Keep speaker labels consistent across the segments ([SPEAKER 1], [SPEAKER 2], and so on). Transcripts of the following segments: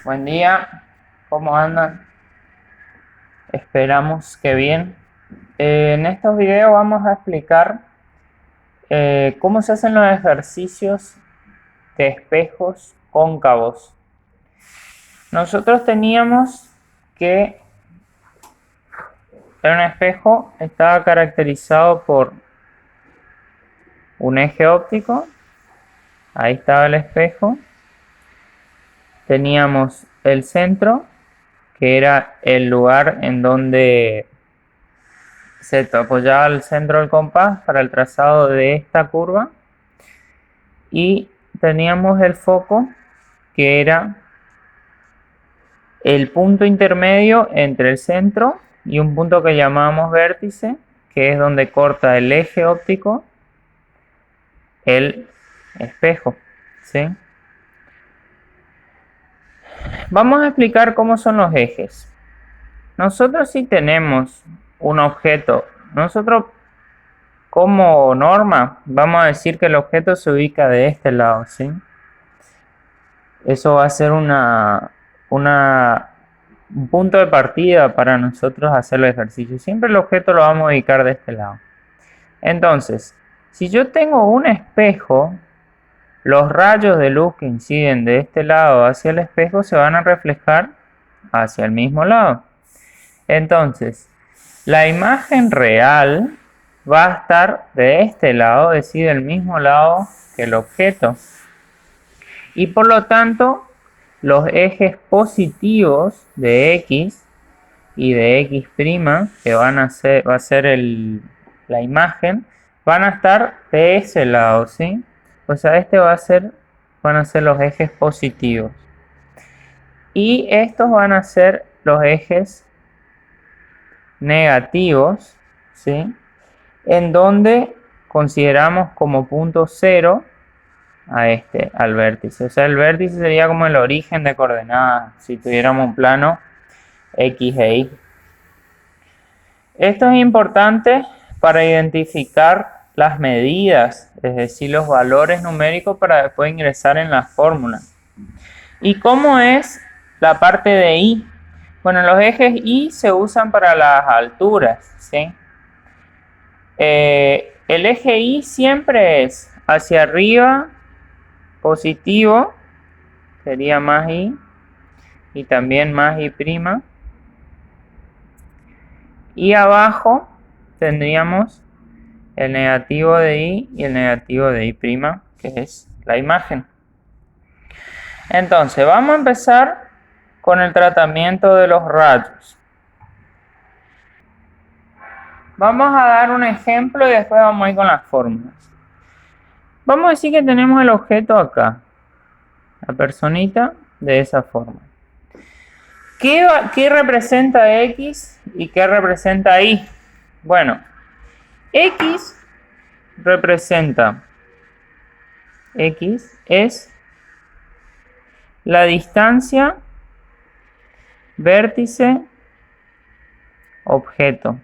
[SPEAKER 1] Buen día, ¿cómo andan? Esperamos que bien. En estos videos vamos a explicar cómo se hacen los ejercicios de espejos cóncavos. Nosotros teníamos que un espejo estaba caracterizado por un eje óptico. Ahí estaba el espejo. Teníamos el centro, que era el lugar en donde se apoyaba el centro del compás para el trazado de esta curva. Y teníamos el foco, que era el punto intermedio entre el centro y un punto que llamábamos vértice, que es donde corta el eje óptico el espejo, ¿sí? Vamos a explicar cómo son los ejes. Nosotros si tenemos un objeto, nosotros como norma vamos a decir que el objeto se ubica de este lado, ¿sí? Eso va a ser un punto de partida para nosotros hacer el ejercicio. Siempre el objeto lo vamos a ubicar de este lado. Entonces, si yo tengo un espejo, los rayos de luz que inciden de este lado hacia el espejo se van a reflejar hacia el mismo lado. Entonces, la imagen real va a estar de este lado, es decir, del mismo lado que el objeto. Y por lo tanto, los ejes positivos de X y de X', que va a ser la imagen, van a estar de ese lado, ¿sí? O sea, van a ser los ejes positivos. Y estos van a ser los ejes negativos, ¿sí? En donde consideramos como punto cero al vértice. O sea, el vértice sería como el origen de coordenadas si tuviéramos un plano X e Y. Esto es importante para identificar las medidas, es decir, los valores numéricos para después ingresar en la fórmula. ¿Y cómo es la parte de Y? Bueno, los ejes Y se usan para las alturas, ¿sí? El eje Y siempre es hacia arriba positivo, sería más Y, y también más Y'. Y abajo tendríamos el negativo de Y y el negativo de Y', que es la imagen. Entonces, vamos a empezar con el tratamiento de los rayos. Vamos a dar un ejemplo y después vamos a ir con las fórmulas. Vamos a decir que tenemos el objeto acá, la personita de esa forma. ¿Qué representa X y qué representa Y? Bueno, X es la distancia vértice objeto,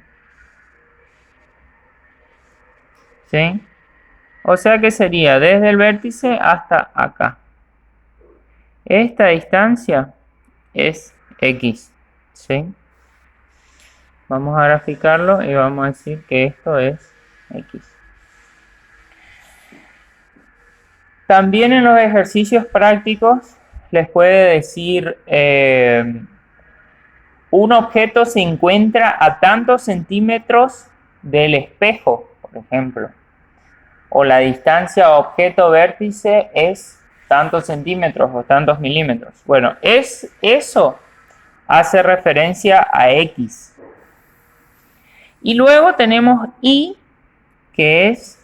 [SPEAKER 1] ¿sí? O sea que sería desde el vértice hasta acá. Esta distancia es X, ¿sí? Vamos a graficarlo y vamos a decir que esto es X. También en los ejercicios prácticos les puede decir un objeto se encuentra a tantos centímetros del espejo, por ejemplo. O la distancia objeto-vértice es tantos centímetros o tantos milímetros. Bueno, eso hace referencia a X. Y luego tenemos Y, que es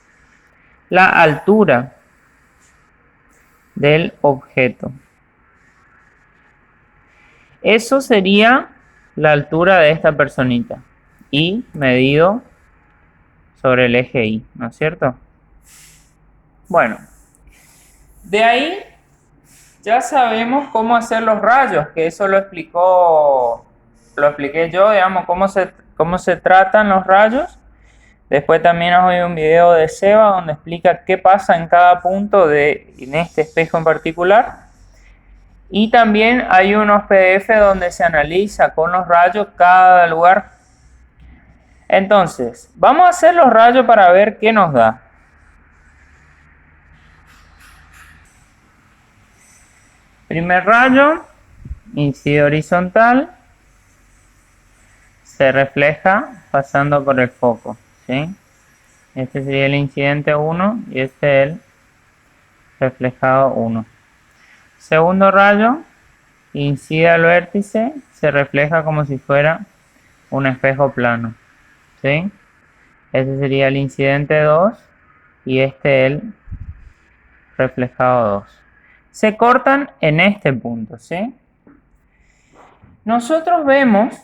[SPEAKER 1] la altura del objeto. Eso sería la altura de esta personita. Y medido sobre el eje Y, ¿no es cierto? Bueno, de ahí ya sabemos cómo hacer los rayos, que eso lo expliqué yo, digamos, cómo se tratan los rayos. Después también os doy un video de Seba donde explica qué pasa en cada punto en este espejo en particular. Y también hay unos PDF donde se analiza con los rayos cada lugar. Entonces, vamos a hacer los rayos para ver qué nos da. Primer rayo, incide horizontal, se refleja pasando por el foco, ¿sí? Este sería el incidente 1 y este el reflejado 1. Segundo rayo, incide al vértice, se refleja como si fuera un espejo plano, ¿sí? Este sería el incidente 2 y este el reflejado 2. Se cortan en este punto, ¿sí? Nosotros vemos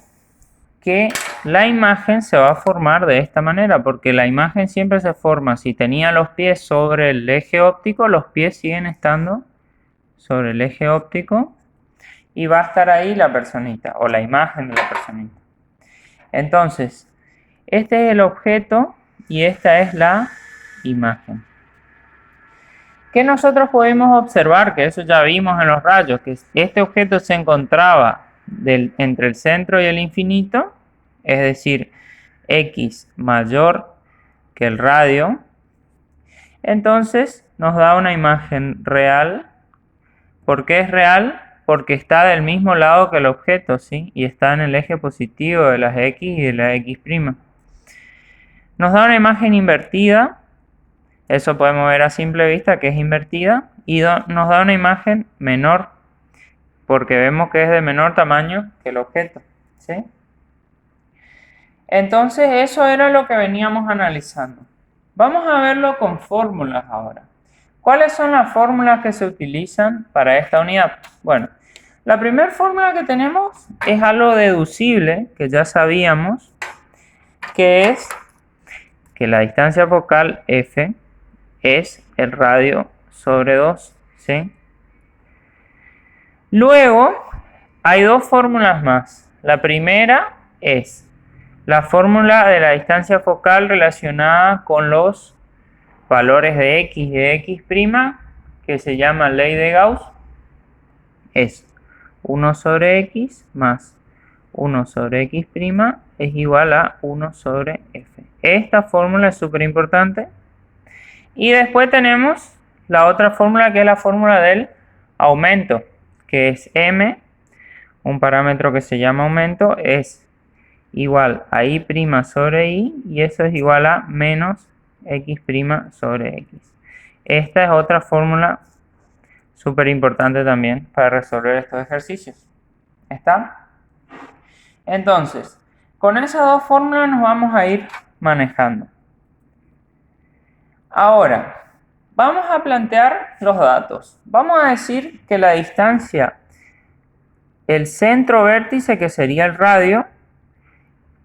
[SPEAKER 1] que la imagen se va a formar de esta manera, porque la imagen siempre se forma, si tenía los pies sobre el eje óptico, los pies siguen estando sobre el eje óptico y va a estar ahí la personita o la imagen de la personita. Entonces, este es el objeto y esta es la imagen. ¿Qué nosotros podemos observar? Que eso ya vimos en los rayos, que este objeto se encontraba entre el centro y el infinito, es decir, X mayor que el radio. Entonces nos da una imagen real. ¿Por qué es real? Porque está del mismo lado que el objeto, ¿sí? Y está en el eje positivo de las X y de la X'. Nos da una imagen invertida. Eso podemos ver a simple vista que es invertida. Y nos da una imagen menor, porque vemos que es de menor tamaño que el objeto, ¿sí? Entonces eso era lo que veníamos analizando. Vamos a verlo con fórmulas ahora. ¿Cuáles son las fórmulas que se utilizan para esta unidad? Bueno, la primera fórmula que tenemos es algo deducible, que ya sabíamos, que es que la distancia focal F es el radio sobre 2, ¿sí? Luego, hay dos fórmulas más. La primera es la fórmula de la distancia focal relacionada con los valores de X y de X', que se llama ley de Gauss. Es 1 sobre X más 1 sobre X' es igual a 1 sobre F. Esta fórmula es súper importante. Y después tenemos la otra fórmula, que es la fórmula del aumento, que es M, un parámetro que se llama aumento, es igual a I' sobre I, y eso es igual a menos X' sobre X. Esta es otra fórmula súper importante también para resolver estos ejercicios. ¿Está? Entonces, con esas dos fórmulas nos vamos a ir manejando. Ahora, vamos a plantear los datos. Vamos a decir que la distancia, el centro vértice, que sería el radio,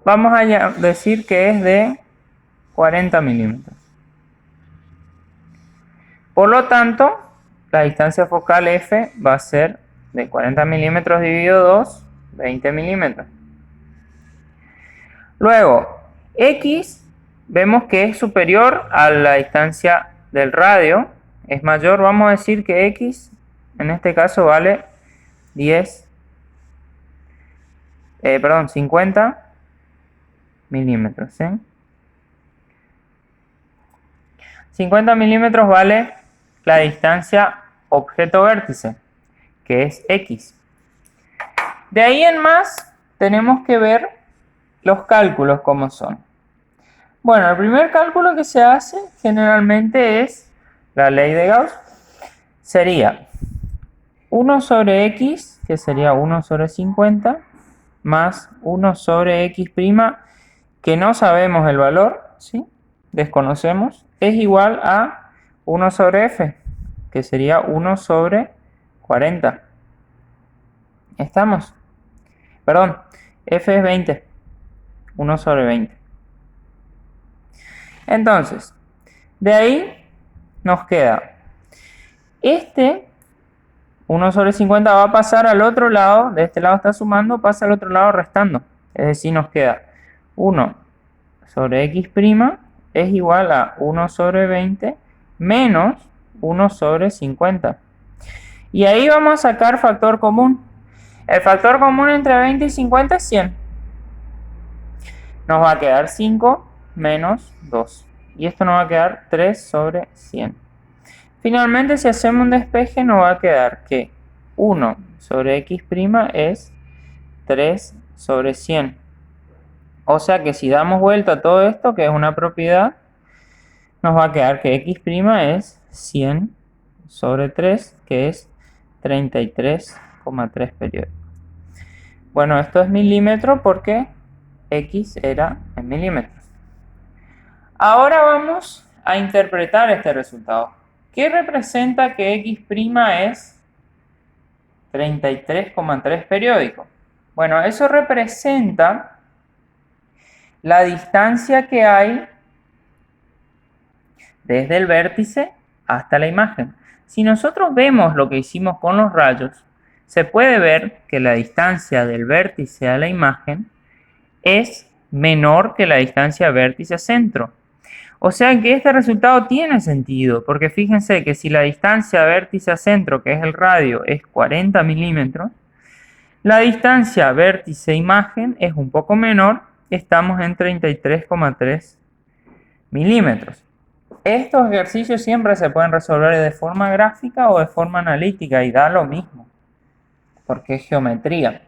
[SPEAKER 1] vamos a decir que es de 40 milímetros. Por lo tanto, la distancia focal F va a ser de 40 milímetros dividido 2, 20 milímetros. Luego, X vemos que es superior a la distancia del radio, es mayor, vamos a decir que X en este caso vale 50 milímetros, ¿sí? 50 milímetros vale la distancia objeto-vértice, que es X. De ahí en más tenemos que ver los cálculos como son. Bueno, el primer cálculo que se hace generalmente es la ley de Gauss. Sería 1 sobre X, que sería 1 sobre 50, más 1 sobre X', que no sabemos el valor, ¿sí? Desconocemos, es igual a 1 sobre F, que sería 1 sobre 40. ¿Estamos? Perdón, F es 20. 1 sobre 20. Entonces, de ahí nos queda este 1 sobre 50 va a pasar al otro lado, de este lado está sumando, pasa al otro lado restando. Es decir, nos queda 1 sobre X' es igual a 1 sobre 20 menos 1 sobre 50. Y ahí vamos a sacar factor común. El factor común entre 20 y 50 es 100. Nos va a quedar 5 menos 2. Y esto nos va a quedar 3 sobre 100. Finalmente, si hacemos un despeje, nos va a quedar que 1 sobre x' es 3 sobre 100. O sea que si damos vuelta a todo esto, que es una propiedad, nos va a quedar que x' es 100 sobre 3, que es 33,3 periódico. Bueno, esto es milímetro porque x era en milímetros. Ahora vamos a interpretar este resultado. ¿Qué representa que x' es 33,3 periódico? Bueno, eso representa la distancia que hay desde el vértice hasta la imagen. Si nosotros vemos lo que hicimos con los rayos, se puede ver que la distancia del vértice a la imagen es menor que la distancia vértice a centro. O sea que este resultado tiene sentido, porque fíjense que si la distancia vértice a centro, que es el radio, es 40 milímetros, la distancia vértice a imagen es un poco menor, estamos en 33,3 milímetros. Estos ejercicios siempre se pueden resolver de forma gráfica o de forma analítica y da lo mismo, porque es geometría.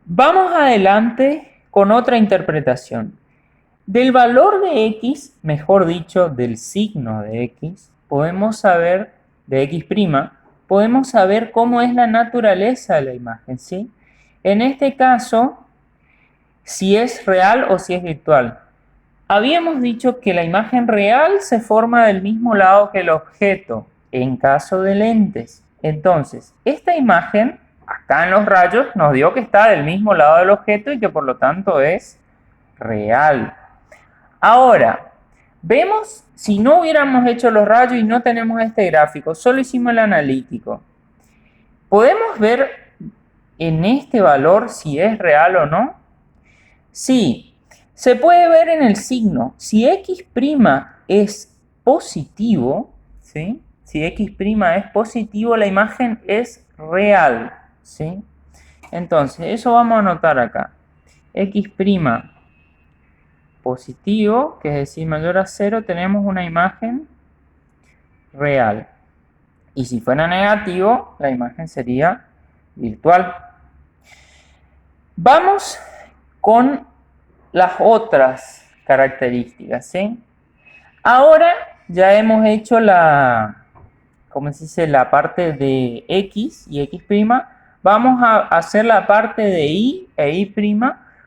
[SPEAKER 1] Vamos adelante con otra interpretación. Del valor de x, mejor dicho, del signo de x, podemos saber, de x', podemos saber cómo es la naturaleza de la imagen, ¿sí? En este caso, si es real o si es virtual. Habíamos dicho que la imagen real se forma del mismo lado que el objeto, en caso de lentes. Entonces, esta imagen, acá en los rayos, nos dio que está del mismo lado del objeto y que por lo tanto es real. Ahora, vemos, si no hubiéramos hecho los rayos y no tenemos este gráfico, solo hicimos el analítico. ¿Podemos ver en este valor si es real o no? Sí, se puede ver en el signo. Si x' es positivo, ¿sí? Si x' es positivo, la imagen es real, ¿sí? Entonces, eso vamos a anotar acá. X' positivo, que es decir mayor a 0, tenemos una imagen real. Y si fuera negativo, la imagen sería virtual. Vamos con las otras características, ¿sí? Ahora ya hemos hecho la, ¿cómo se dice? La parte de x y x'. Vamos a hacer la parte de y e y'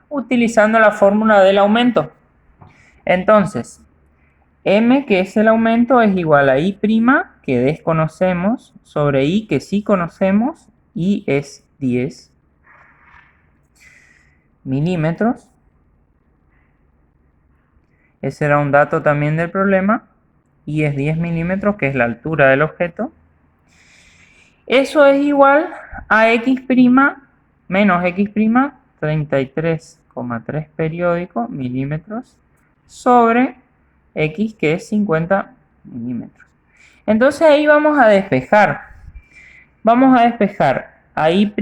[SPEAKER 1] utilizando la fórmula del aumento. Entonces, m, que es el aumento, es igual a y', que desconocemos, sobre y, que sí conocemos, y es 10 milímetros. Ese era un dato también del problema. Y es 10 milímetros, que es la altura del objeto. Eso es igual a x' menos x', 33,3 periódico milímetros, sobre x, que es 50 milímetros. Entonces ahí vamos a despejar. Vamos a despejar a y'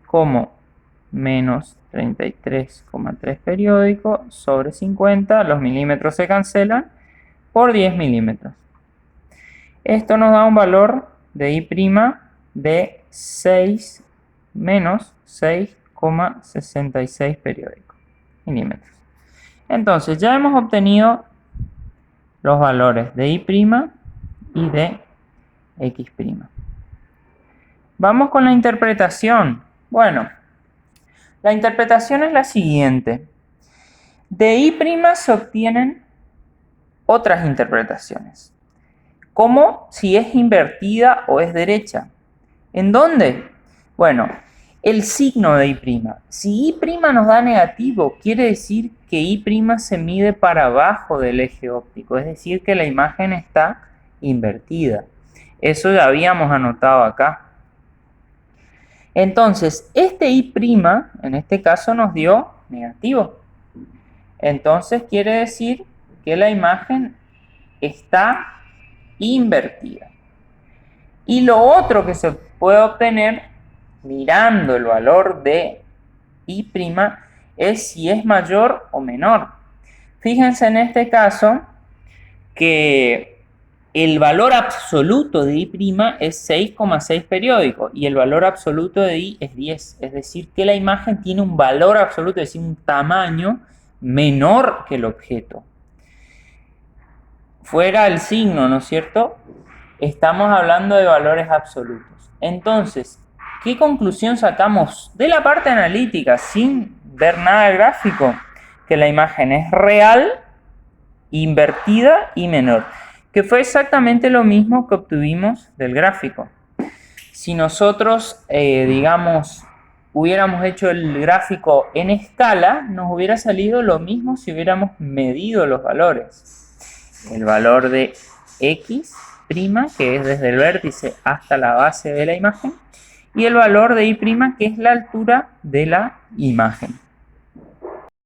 [SPEAKER 1] como menos 33,3 periódico sobre 50, los milímetros se cancelan, por 10 milímetros. Esto nos da un valor de y' de 6 menos 6,66 periódico milímetros. Entonces ya hemos obtenido los valores de y' y de x'. Vamos con la interpretación. Bueno, la interpretación es la siguiente. De y' se obtienen otras interpretaciones, como si es invertida o es derecha. ¿En dónde? Bueno, el signo de y'. Si y' nos da negativo, quiere decir que y' se mide para abajo del eje óptico, es decir, que la imagen está invertida. Eso ya habíamos anotado acá. Entonces, este y', en este caso, nos dio negativo. Entonces, quiere decir que la imagen está invertida. Y lo otro que se puede obtener mirando el valor de I' es si es mayor o menor. Fíjense en este caso que el valor absoluto de I' es 6,6 periódico y el valor absoluto de I es 10. Es decir, que la imagen tiene un valor absoluto, es decir, un tamaño menor que el objeto. Fuera el signo, ¿no es cierto? Estamos hablando de valores absolutos. Entonces, ¿qué conclusión sacamos de la parte analítica sin ver nada del gráfico? Que la imagen es real, invertida y menor, que fue exactamente lo mismo que obtuvimos del gráfico. Si nosotros, digamos, hubiéramos hecho el gráfico en escala, nos hubiera salido lo mismo si hubiéramos medido los valores. El valor de X', que es desde el vértice hasta la base de la imagen, y el valor de Y', que es la altura de la imagen.